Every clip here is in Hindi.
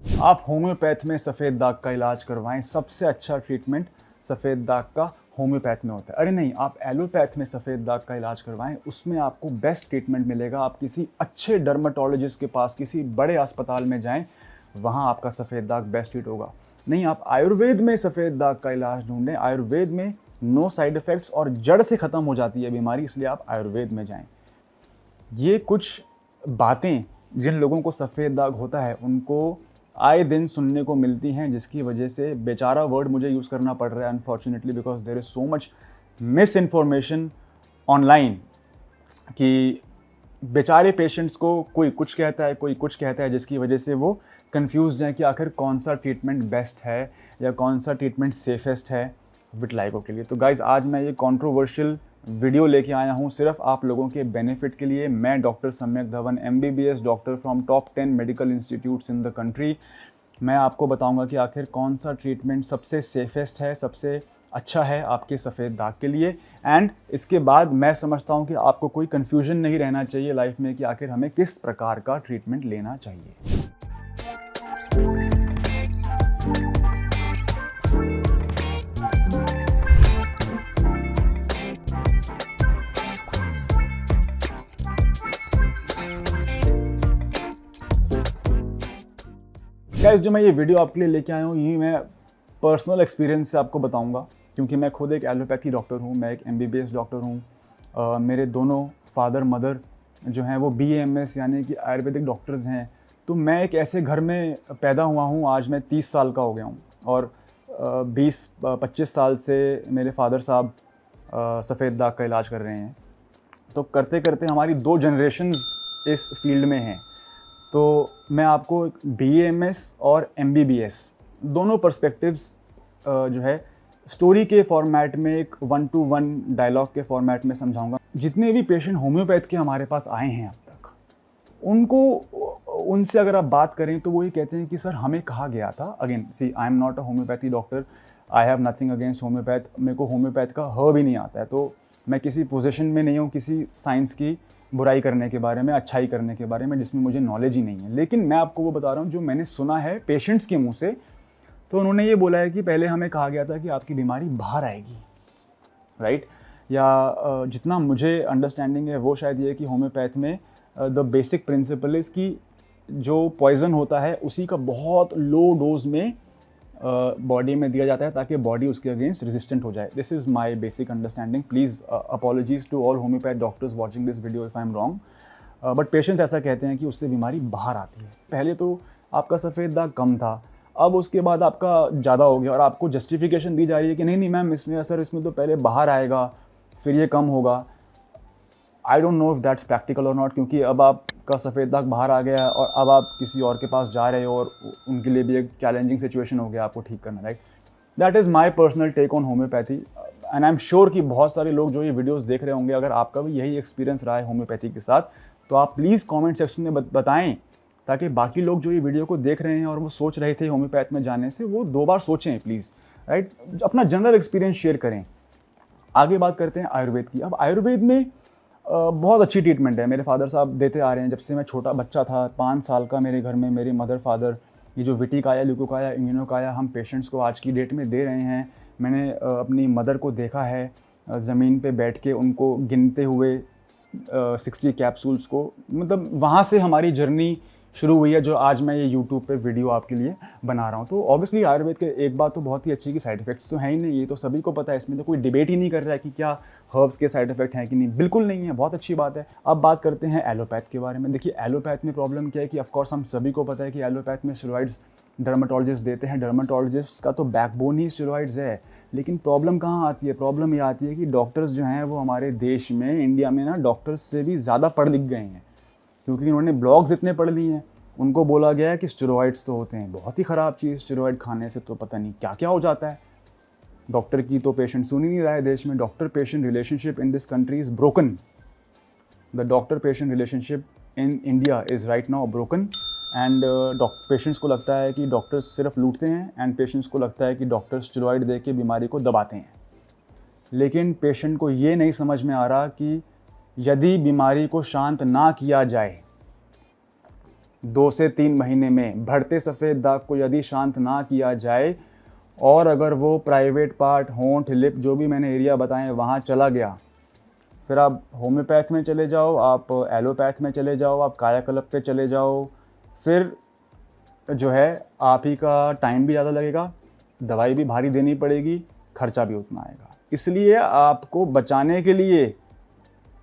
आप होम्योपैथ में सफ़ेद दाग का इलाज करवाएं, सबसे अच्छा ट्रीटमेंट सफ़ेद दाग का होम्योपैथ में होता है। अरे नहीं, आप एलोपैथ में सफ़ेद दाग का इलाज करवाएं, उसमें आपको बेस्ट ट्रीटमेंट मिलेगा। आप किसी अच्छे डर्मेटोलॉजिस्ट के पास, किसी बड़े अस्पताल में जाएं, वहाँ आपका सफ़ेद दाग बेस्ट ट्रीट होगा। नहीं, आप आयुर्वेद में सफ़ेद दाग का इलाज ढूंढें। आयुर्वेद में नो साइड इफ़ेक्ट्स और जड़ से ख़त्म हो जाती है बीमारी, इसलिए आप आयुर्वेद में जाएँ। ये कुछ बातें जिन लोगों को सफ़ेद दाग होता है उनको आए दिन सुनने को मिलती हैं, जिसकी वजह से बेचारा वर्ड मुझे यूज़ करना पड़ रहा है unfortunately, because there is so much misinformation online कि बेचारे पेशेंट्स को कोई कुछ कहता है, कोई कुछ कहता है, जिसकी वजह से वो कंफ्यूज्ड हैं कि आखिर कौन सा ट्रीटमेंट बेस्ट है या कौन सा ट्रीटमेंट सेफेस्ट है विटलाइगो के लिए। तो गाइज़, आज मैं ये कंट्रोवर्शियल वीडियो लेके आया हूँ सिर्फ आप लोगों के बेनिफिट के लिए। मैं डॉक्टर सम्यक Dhawan, MBBS doctor from top 10 medical institutes in the country. मैं आपको बताऊंगा कि आखिर कौन सा ट्रीटमेंट सबसे सेफेस्ट है, सबसे अच्छा है आपके सफ़ेद दाग के लिए। एंड इसके बाद मैं समझता हूँ कि आपको कोई कन्फ्यूजन नहीं रहना चाहिए लाइफ में कि आखिर हमें किस प्रकार का ट्रीटमेंट लेना चाहिए। गाइस, जो मैं ये वीडियो आपके लिए लेके आया हूँ, ये मैं पर्सनल एक्सपीरियंस से आपको बताऊंगा, क्योंकि मैं खुद एक एलोपैथी डॉक्टर हूँ, मैं एक MBBS डॉक्टर हूँ। मेरे दोनों फादर मदर जो हैं वो BAMS यानी कि आयुर्वेदिक डॉक्टर्स हैं। तो मैं एक ऐसे घर में पैदा हुआ हूँ, आज मैं 30 साल का हो गया हूँ, और 20-25 साल से मेरे फादर साहब सफ़ेद दाग का इलाज कर रहे हैं। तो करते करते हमारी 2 जनरेशन्स इस फील्ड में हैं। तो मैं आपको BAMS और MBBS दोनों पर्सपेक्टिव्स जो है स्टोरी के फॉर्मेट में, एक 1-to-1 डायलॉग के फॉर्मेट में समझाऊंगा। जितने भी पेशेंट होम्योपैथ के हमारे पास आए हैं अब तक, उनसे अगर आप बात करें तो वो ये कहते हैं कि सर हमें कहा गया था, again see I am not a homeopathy doctor, I have nothing against homeopath, मेरे को होम्योपैथ का ह भी नहीं आता है, तो मैं किसी पोजीशन में नहीं हूँ किसी साइंस की बुराई करने के बारे में, अच्छाई करने के बारे में, जिसमें मुझे नॉलेज ही नहीं है। लेकिन मैं आपको वो बता रहा हूँ जो मैंने सुना है पेशेंट्स के मुंह से। तो उन्होंने ये बोला है कि पहले हमें कहा गया था कि आपकी बीमारी बाहर आएगी, राइट? या जितना मुझे अंडरस्टैंडिंग है वो शायद ये है कि होम्योपैथ में द बेसिक प्रिंसिपल इज़ कि जो पॉइज़न होता है उसी का बहुत लो डोज में बॉडी में दिया जाता है ताकि बॉडी उसके अगेंस्ट रेजिस्टेंट हो जाए। This is my basic understanding. Please apologies to all homeopath doctors watching this video if I am wrong, but patients ऐसा कहते हैं कि उससे बीमारी बाहर आती है। पहले तो आपका सफ़ेद दाग कम था, अब उसके बाद आपका ज़्यादा हो गया, और आपको जस्टिफिकेशन दी जा रही है कि नहीं नहीं मैम, इसमें असर इसमें तो पहले बाहर आएगा फिर ये कम होगा। I don't know if that's practical और नॉट, क्योंकि अब आपका सफ़ेद दाग बाहर आ गया है और अब आप किसी और के पास जा रहे हो और उनके लिए भी एक चैलेंजिंग सिचुएशन हो गया आपको ठीक करना, right? That is my personal take on homeopathy, and I am sure कि बहुत सारे लोग जो ये वीडियोस देख रहे होंगे, अगर आपका भी यही एक्सपीरियंस रहा है होम्योपैथी के साथ, तो आप प्लीज़ कमेंट सेक्शन में बताएं, ताकि बाकी लोग जो ये वीडियो को देख रहे हैं और वो सोच रहे थे होम्योपैथ में जाने से, वो 2 बार सोचें प्लीज़, राइट? अपना जनरल एक्सपीरियंस शेयर करें। आगे बात करते हैं आयुर्वेद की। अब आयुर्वेद में बहुत अच्छी ट्रीटमेंट है, मेरे फादर साहब देते आ रहे हैं जब से मैं छोटा बच्चा था, 5 साल का। मेरे घर में मेरे मदर फादर ये जो विटिकाया, ल्यूकोकाया, इम्यूनोकाया हम पेशेंट्स को आज की डेट में दे रहे हैं। मैंने अपनी मदर को देखा है ज़मीन पे बैठ के उनको गिनते हुए 60 कैप्सूल्स को, मतलब वहाँ से हमारी जर्नी शुरू हुई है, जो आज मैं ये यूट्यूब पे वीडियो आपके लिए बना रहा हूँ। तो ऑब्वियसली आयुर्वेद के एक बात तो बहुत ही अच्छी कि साइड इफ़ेक्ट्स तो हैं ही नहीं, ये तो सभी को पता है, इसमें तो कोई डिबेट ही नहीं कर रहा है कि क्या हर्ब्स के साइड इफेक्ट हैं कि नहीं, बिल्कुल नहीं है, बहुत अच्छी बात है। अब बात करते हैं एलोपैथ के बारे में। देखिए, एलोपैथ में प्रॉब्लम क्या है कि ऑफकोर्स हम सभी को पता है कि एलोपैथ में स्टेरॉइड्स डर्मेटोलॉजिस्ट देते हैं, डर्मेटोलॉजिस्ट का तो बैकबोन ही स्टेरॉइड्स है। लेकिन प्रॉब्लम कहाँ आती है? प्रॉब्लम ये आती है कि डॉक्टर्स जो हैं वो हमारे देश में, इंडिया में ना, डॉक्टर्स से भी ज़्यादा पढ़ लिख गए हैं, क्योंकि उन्होंने ब्लॉग्स इतने पढ़ लिए हैं। उनको बोला गया है कि स्टेरॉइड्स तो होते हैं बहुत ही ख़राब चीज़, स्टेरॉइड खाने से तो पता नहीं क्या क्या हो जाता है। डॉक्टर की तो पेशेंट सुन ही नहीं रहा है देश में। Doctor patient relationship in this country is broken. The doctor patient relationship in India is right now broken, and patients को लगता है कि डॉक्टर्स सिर्फ लूटते हैं, एंड पेशेंट्स को लगता है कि डॉक्टर स्टेरॉइड दे के बीमारी को दबाते हैं। लेकिन पेशेंट को ये नहीं समझ में आ रहा कि यदि बीमारी को शांत ना किया जाए 2 से 3 महीने में बढ़ते सफ़ेद दाग को यदि शांत ना किया जाए और अगर वो प्राइवेट पार्ट, होंठ, लिप, जो भी मैंने एरिया बताएं वहाँ चला गया, फिर आप होम्योपैथ में चले जाओ, आप एलोपैथ में चले जाओ, आप कायाकल्प पे चले जाओ, फिर जो है आप ही का टाइम भी ज़्यादा लगेगा, दवाई भी भारी देनी पड़ेगी, खर्चा भी उतना आएगा। इसलिए आपको बचाने के लिए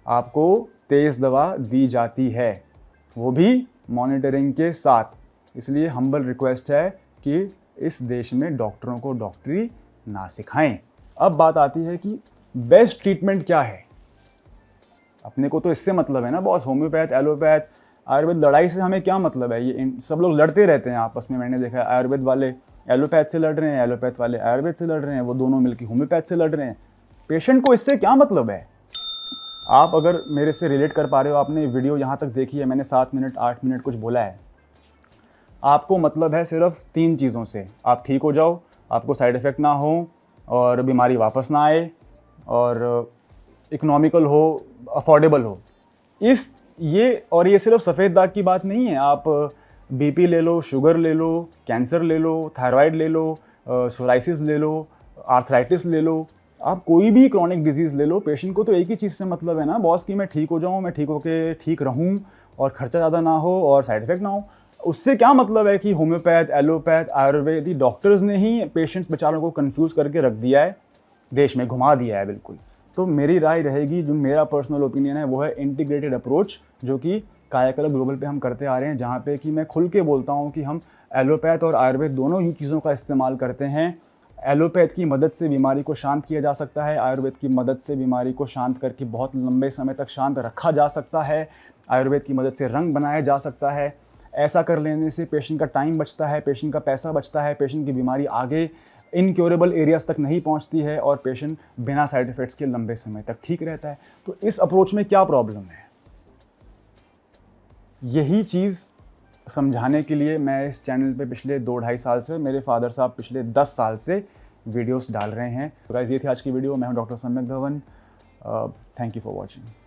आपको तेज़ दवा दी जाती है, वो भी मॉनिटरिंग के साथ। इसलिए हम्बल रिक्वेस्ट है कि इस देश में डॉक्टरों को डॉक्टरी ना सिखाएं। अब बात आती है कि बेस्ट ट्रीटमेंट क्या है। अपने को तो इससे मतलब है ना बॉस, होम्योपैथ, एलोपैथ, आयुर्वेद, लड़ाई से हमें क्या मतलब है। ये सब लोग लड़ते रहते हैं आपस में। मैंने देखा है आयुर्वेद वाले एलोपैथ से लड़ रहे हैं, एलोपैथ वाले आयुर्वेद से लड़ रहे हैं, वो दोनों मिलकर होम्योपैथ से लड़ रहे हैं। पेशेंट को इससे क्या मतलब है। आप अगर मेरे से रिलेट कर पा रहे हो, आपने वीडियो यहाँ तक देखी है, मैंने 7 मिनट 8 मिनट कुछ बोला है, आपको मतलब है सिर्फ 3 चीज़ों से, आप ठीक हो जाओ, आपको साइड इफ़ेक्ट ना हो और बीमारी वापस ना आए और इकोनॉमिकल हो, अफोर्डेबल हो। ये सिर्फ सफ़ेद दाग की बात नहीं है। आप बीपी ले लो, शुगर ले लो, कैंसर ले लो, थायराइड ले लो, सोराइसिस ले लो, आर्थराइटिस ले लो, आप कोई भी क्रॉनिक डिजीज़ ले लो। पेशेंट को तो एक ही चीज़ से मतलब है ना बॉस कि मैं ठीक हो जाऊँ, मैं ठीक होके ठीक रहूँ और खर्चा ज़्यादा ना हो और साइड इफ़ेक्ट ना हो। उससे क्या मतलब है कि होम्योपैथ, एलोपैथ, आयुर्वेदी डॉक्टर्स ने ही पेशेंट्स बेचारों को कंफ्यूज करके रख दिया है, देश में घुमा दिया है बिल्कुल। तो मेरी राय रहेगी, जो मेरा पर्सनल ओपिनियन है, वो है इंटीग्रेटेड अप्रोच, जो कि कायाकल्प ग्लोबल पे हम करते आ रहे हैं, जहाँ पे कि मैं खुल के बोलता हूँ कि हम एलोपैथ और आयुर्वेद दोनों ही चीज़ों का इस्तेमाल करते हैं। एलोपैथ की मदद से बीमारी को शांत किया जा सकता है, आयुर्वेद की मदद से बीमारी को शांत करके बहुत लंबे समय तक शांत रखा जा सकता है, आयुर्वेद की मदद से रंग बनाया जा सकता है। ऐसा कर लेने से पेशेंट का टाइम बचता है, पेशेंट का पैसा बचता है, पेशेंट की बीमारी आगे इनक्योरेबल एरियाज़ तक नहीं पहुंचती है और पेशेंट बिना साइड इफ़ेक्ट्स के लंबे समय तक ठीक रहता है। तो इस अप्रोच में क्या प्रॉब्लम है, यही चीज़ समझाने के लिए मैं इस चैनल पे पिछले 2-2.5 साल से, मेरे फादर साहब पिछले 10 साल से वीडियोस डाल रहे हैं। तो गाइस, ये थी आज की वीडियो। मैं हूं डॉक्टर सम्यक Dhawan. Thank you for watching.